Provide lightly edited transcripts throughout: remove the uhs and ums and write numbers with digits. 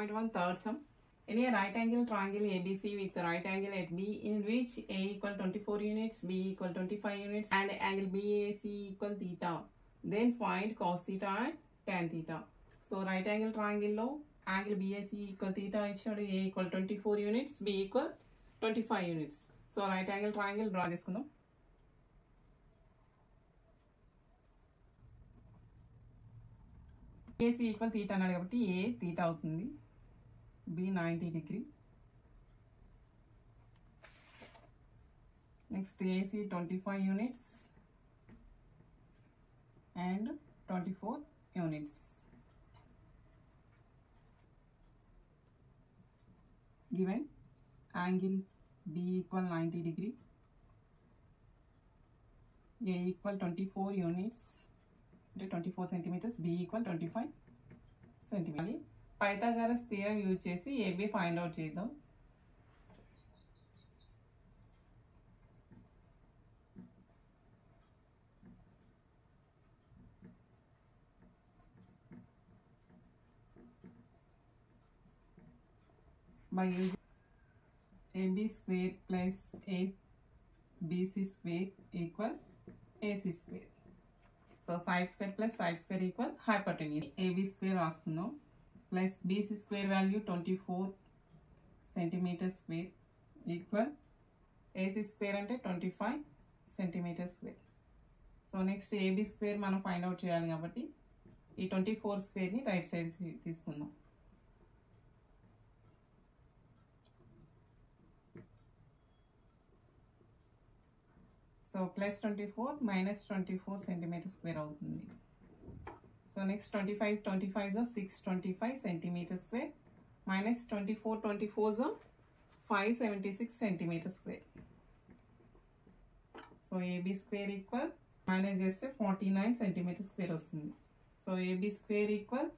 6.1 third sum. In a right angle triangle ABC with right angle at B in which A equal 24 units, B equal 25 units and angle BAC equal theta. Then find cos theta and tan theta. So right angle triangle lo angle BAC equal theta ఇచ్చాడు, A equal 24 units, B equal 25 units. So right angle triangle draw చేసుకుందాం. BAC equal theta అన్నాడు కాబట్టి A theta అవుతుంది, B 90 degree. Next AC 25 units and 24 units. Given angle B equal 90 degree, A equal 24 units, 24 centimeters, B equal 25 centimeters. Pythagoras theorem use చేసి AB find out చేద్దాం. By using AB square plus ABC square equal AC square. So side square plus side square equal hypotenuse. AB square రాసుకుందాం plus BC square value 24 centimeter square equal AC square అంటే 25 centimeter square. So next AB square మనం find out చేయాలి కాబట్టి ఈ 24 square ని right side తీసుకుందాం. So plus 24 minus 24 centimetre square అవుతుంది. So next 25 625 centimetre square minus 24 576 centimetre square. So AB square equal minus చేస్తే 49 centimetre square వస్తుంది. So AB square equal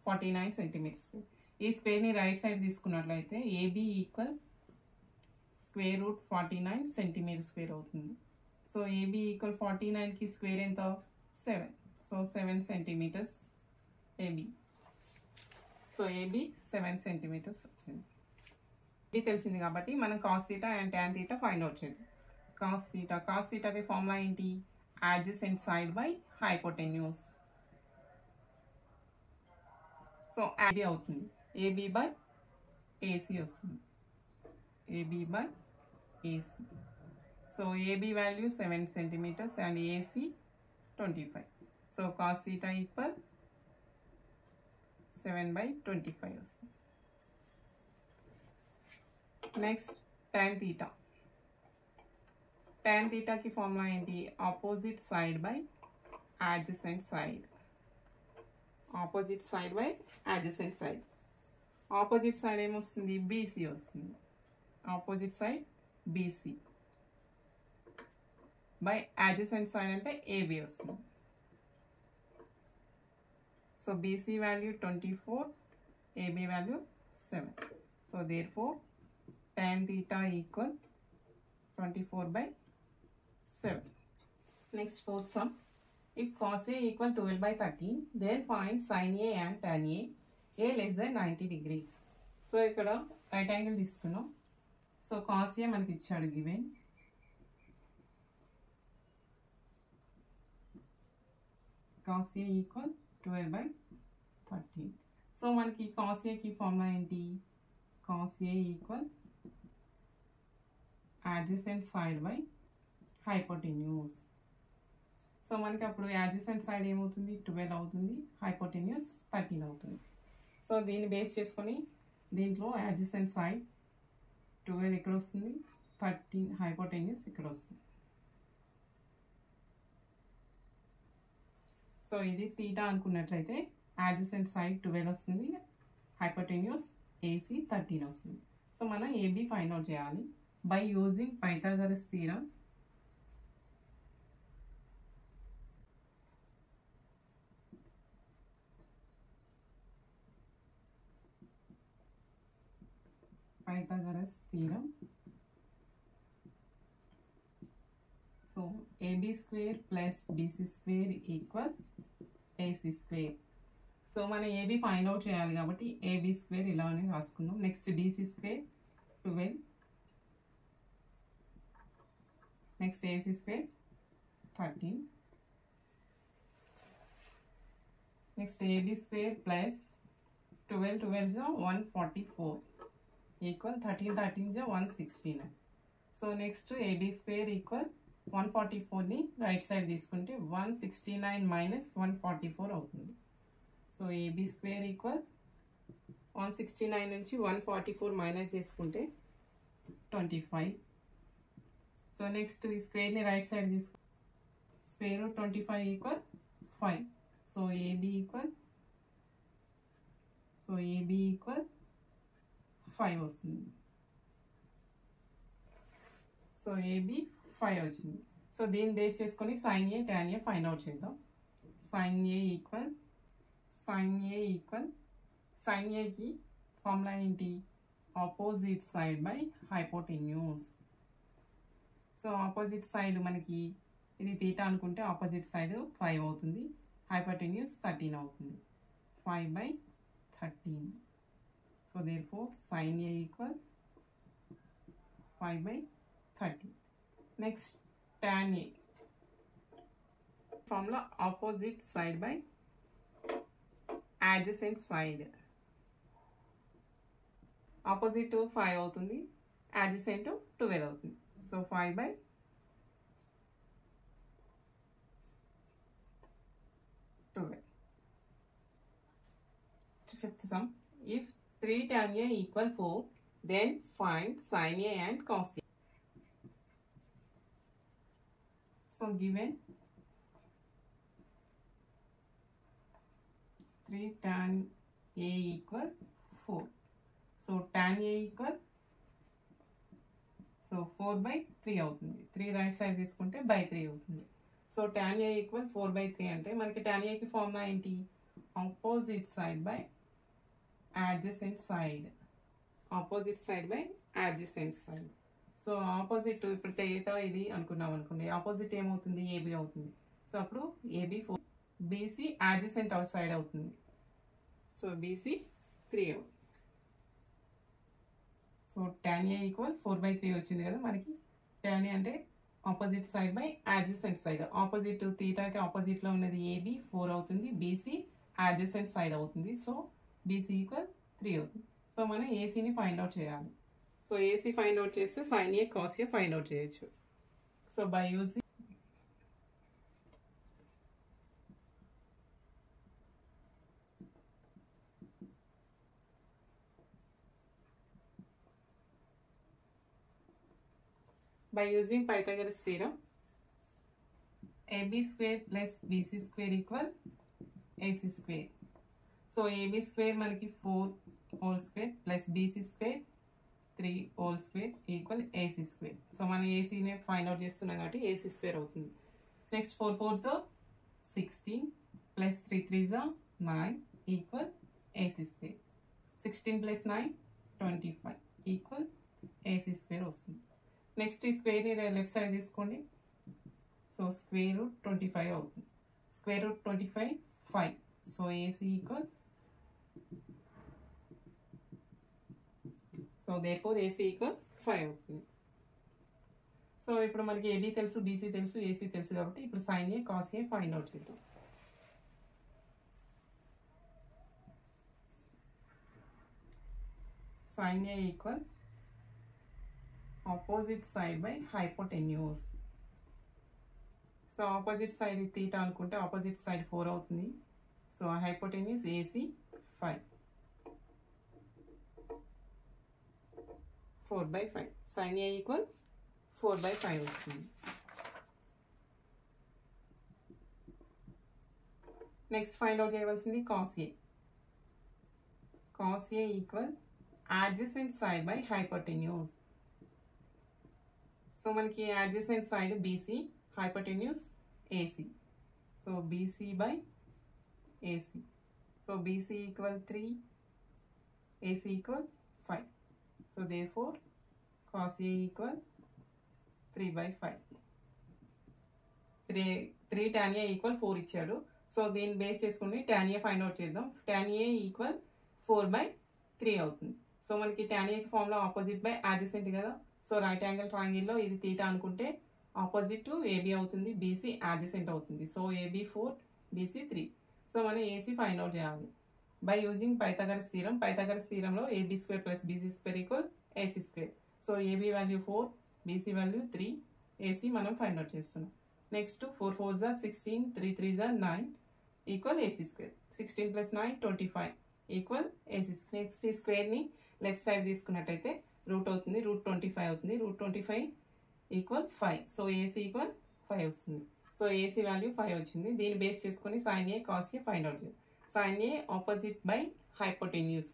49 centimetre square. ఈ స్క్వేర్ని రైట్ సైడ్ తీసుకున్నట్లయితే AB equal square root 49 centimetre square అవుతుంది. So AB equal 49కి square ఎంత 7. So 7 centimetres AB. So AB 7 centimetres వచ్చింది. ఇది తెలిసింది కాబట్టి మనం cos theta and tan theta find out చేద్దాం. కాస్ థీటాకి ఫార్ములా ఏంటి? Adjacent side by hypotenuse. So AB అవుతుంది, ఏబీ బై ఏసీ వస్తుంది, AB by AC. So AB value 7 centimetres and AC 25. So cos theta equal 7/25 వస్తుంది. Next tan theta. Tan థీటాకి formula ఏంటి? Opposite side by adjacent side. Opposite side by adjacent side. Opposite side ఏమొస్తుంది? BC వస్తుంది. Opposite side BC by adjacent side అంటే AB వస్తుంది. So BC value 24, AB value 7. So therefore tan theta equal 24/7. Next fourth sum. If cos A equal 12/13, then find sin A and tan A less than 90 degree. So ఇక్కడ right angle తీసుకున్నాం. So cos A మనకి ఇచ్చాడు given. cos A equal 12/13. So మనకి cos A కి formula ఏంటి? cos A equal adjacent side by hypotenuse. So మనకి అప్పుడు adjacent side ఏమవుతుంది? 12 అవుతుంది, hypotenuse 13 అవుతుంది. సో దీన్ని బేస్ చేసుకొని దీంట్లో adjacent side 12 ఇక్కడ వస్తుంది, 13 hypotenuse ఇక్కడ వస్తుంది. సో ఇది థీటా అనుకున్నట్లయితే adjacent side 12 వస్తుంది, hypotenuse AC 13 వస్తుంది. సో మనం AB ఫైండ్ అవుట్ చేయాలి by using Pythagoras theorem. Pythagoras theorem. So AB square plus BC square equal AC square. So మనం ఏబీ ఫైండ్ అవుట్ చేయాలి కాబట్టి ఏబీ స్క్వేర్ ఇలా అని రాసుకుందాం. Next BC square 12, next AC square 13, next AB square plus 12 12 144 equal 13 13 169. So next AB square equal 144ని right side తీసుకుంటే 169 minus 144 అవుతుంది. So AB square equal 169 నుంచి 144 మైనస్ చేసుకుంటే 25. సో నెక్స్ట్ ఈ స్క్వేర్ని రైట్ సైడ్ తీసుకు square root 25 equal 5. So AB equal 5 వస్తుంది. So AB 5 వచ్చింది. సో దీన్ని బేస్ చేసుకొని సైన్ ఏ tan ఏ ఫైండ్ అవుట్ చేద్దాం. సైన్ ఏ ఈక్వల్ సైన్ ఏకి ఫార్ములా ఏంటి? Opposite side by hypotenuse. So opposite side మనకి ఇది తీటా అనుకుంటే ఆపోజిట్ సైడ్ 5 అవుతుంది, హైపోటెన్యూస్ 13 అవుతుంది. 5/13. So therefore sin A equal 5/13. Next tan A formula opposite side by adjacent side. Opposite 5 అవుతుంది, adjacent 12 అవుతుంది. So 5/12. Fifth sum, if 3 tan A equal 4, then find sin A and cos A. So given 3 tan A equal 4. So tan A equal 4/3 అవుతుంది. 3 right side తీసుకుంటే by 3 అవుతుంది. So tan A equal 4/3 అంటే మనకి tan A కి formula ఏంటి? Opposite side by adjacent side. Opposite side by adjacent side. So opposite ఇప్పుడు theta ఇది అనుకున్నాం అనుకోండి, ఆపోజిట్ ఏమవుతుంది? ఏబీ అవుతుంది. సో అప్పుడు ఏబీ 4, బీసీ adjacent సైడ్ అవుతుంది. సో బీసీ 3 అవుతుంది. సో tan A ఈక్వల్ 4/3 వచ్చింది కదా మనకి. tan A అంటే opposite side by adjacent side. Opposite థీటాకి ఆపోజిట్లో ఉన్నది ఏబీ 4 అవుతుంది, బీసీ adjacent సైడ్ అవుతుంది. సో బీసీ ఈక్వల్ 3 అవుతుంది. సో మనం ఏసీని ఫైండ్ అవుట్ చేయాలి. సో ఏసీ ఫైండ్ అవుట్ చేస్తే sine A cos A find out చేయొచ్చు. So by using Pythagoras theorem, AB square plus BC square equal AC square. So AB square మనకి 4 whole square plus BC square 3 whole square equal AC square. So మనం ఏసీనే find out చేస్తున్నాం కాబట్టి AC square అవుతుంది. Next 4 4s 16 plus 3 3s 9 equal AC square. 16 plus 9 25 equal AC square వస్తుంది. Next ఈ స్క్వేర్ని left side తీసుకోండి. So square root 25 అవుతుంది. Square root 25 5. So AC equal, so therefore AC equal 5 అవుతుంది. So ఇప్పుడు మనకి ఏబీ తెలుసు, బీసీ తెలుసు, ఏసీ తెలుసు కాబట్టి ఇప్పుడు sine A cos A find out చేద్దాం. Sine A equal opposite side by hypotenuse. So opposite side theta అనుకుంటే ఆపోజిట్ సైడ్ 4 అవుతుంది. So hypotenuse AC 5. 4/5. Sine A equal 4/5 వస్తుంది. నెక్స్ట్ ఫైండ్ అవుట్ చేయవలసింది cos A. Cos A equal adjacent side by hypotenuse. So మనకి adjacent side BC, hypotenuse AC. So BC by AC. So BC equal 3, AC equal 5. So therefore cos A equal 3/5. 3 tan A equal 4 ఇచ్చాడు. So దీన్ని base చేసుకుని tan A find out చేద్దాం. tan A equal 4/3 అవుతుంది. So మనకి tan A formula opposite by adjacent కదా. So right angle ట్రయాంగిల్లో ఇది theta అనుకుంటే ఆపోజిట్ AB అవుతుంది, BC అడ్జసెంట్ అవుతుంది. So AB 4, BC 3. సో మనం AC ఫైండ్ అవుట్ చేయాలి by using Pythagoras theorem. Pythagoras థీరంలో AB² + BC² equal AC². So AB value 4, BC value 3, AC మనం ఫైండ్ అవుట్ చేస్తున్నాం. Next 4 4s are 16, 3 3s are 9 equal AC². 16 + 9 25 equal AC². Next ఈ స్క్వేర్ని left side తీసుకున్నట్టయితే route అవుతుంది, √25 అవుతుంది. √25 equal 5. So AC equal 5 వస్తుంది. So AC value 5 వచ్చింది. దీన్ని base చేసుకుని sin A cos A find out చేయాలి. sin A opposite by hypotenuse.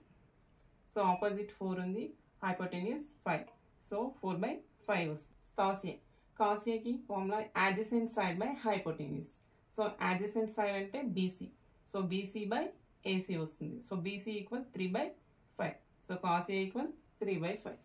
So opposite 4 ఉంది, హైపోటెన్యూస్ 5. సో 4/5 వస్తుంది. cos Aకి formula adjacent side by hypotenuse. So adjacent side అంటే BC. So BC by AC వస్తుంది. So BC equal 3/5. So cos A equal 3/5.